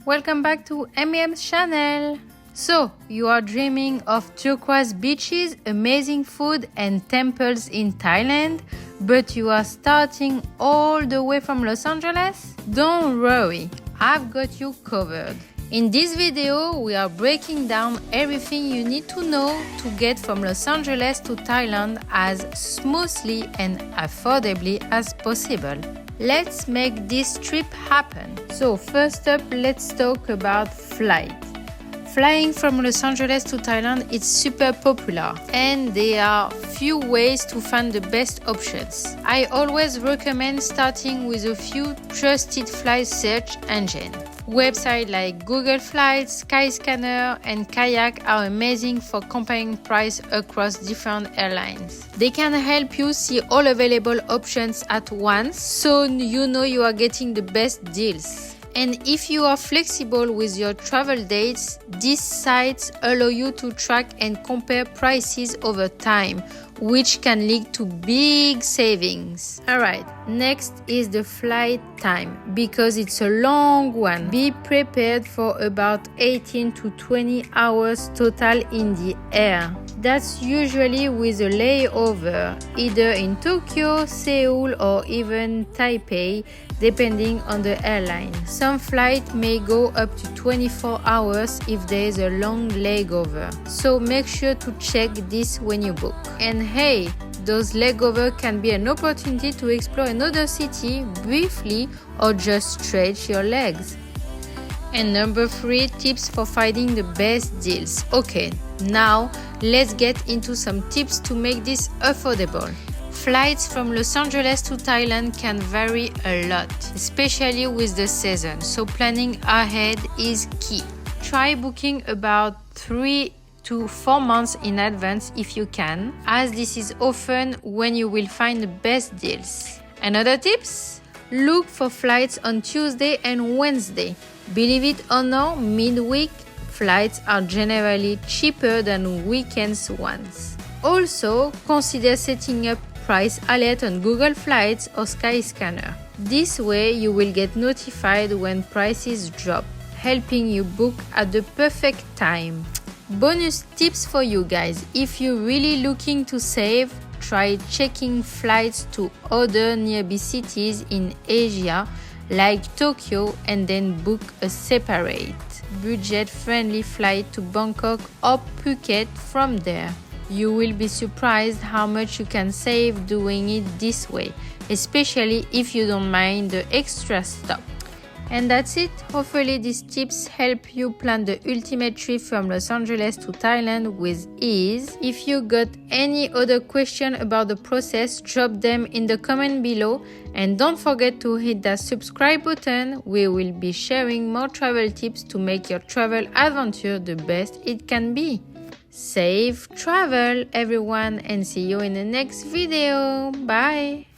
Welcome back to M&M'c channel. So, you are dreaming of turquoise beaches, amazing food and temples in Thailand, but you are starting all the way from Los Angeles? Don't worry, I've got you covered. In this video, we are breaking down everything you need to know to get from Los Angeles to Thailand as smoothly and affordably as possible. Let's make this trip happen. So first up, let's talk about flight. Flying from Los Angeles to Thailand is super popular and there are few ways to find the best options. I always recommend starting with a few trusted flight search engines. Websites like Google Flights, Skyscanner, and Kayak are amazing for comparing price across different airlines. They can help you see all available options at once, so you know you are getting the best deals. And if you are flexible with your travel dates, these sites allow you to track and compare prices over time, which can lead to big savings. Alright, next is the flight time, because it's a long one. Be prepared for about 18 to 20 hours total in the air. That's usually with a layover, either in Tokyo, Seoul, or even Taipei, depending on the airline. Some flights may go up to 24 hours if there is a long layover, so make sure to check this when you book. And hey, those layovers can be an opportunity to explore another city briefly or just stretch your legs. And number 3, tips for finding the best deals. Okay, now let's get into some tips to make this affordable. Flights from Los Angeles to Thailand can vary a lot, especially with the season, so planning ahead is key. Try booking about 3 to 4 months in advance if you can, as this is often when you will find the best deals. Another tips? Look for flights on Tuesday and Wednesday. Believe it or not, midweek flights are generally cheaper than weekends ones. Also, consider setting up price alert on Google Flights or Skyscanner. This way you will get notified when prices drop, helping you book at the perfect time. Bonus tips for you guys: if you're really looking to save, try checking flights to other nearby cities in Asia like Tokyo and then book a separate, budget-friendly flight to Bangkok or Phuket from there. You will be surprised how much you can save doing it this way, especially if you don't mind the extra stop. And that's it. Hopefully these tips help you plan the ultimate trip from Los Angeles to Thailand with ease. If you got any other question about the process, drop them in the comment below. And don't forget to hit that subscribe button. We will be sharing more travel tips to make your travel adventure the best it can be. Safe travel everyone, and see you in the next video. Bye!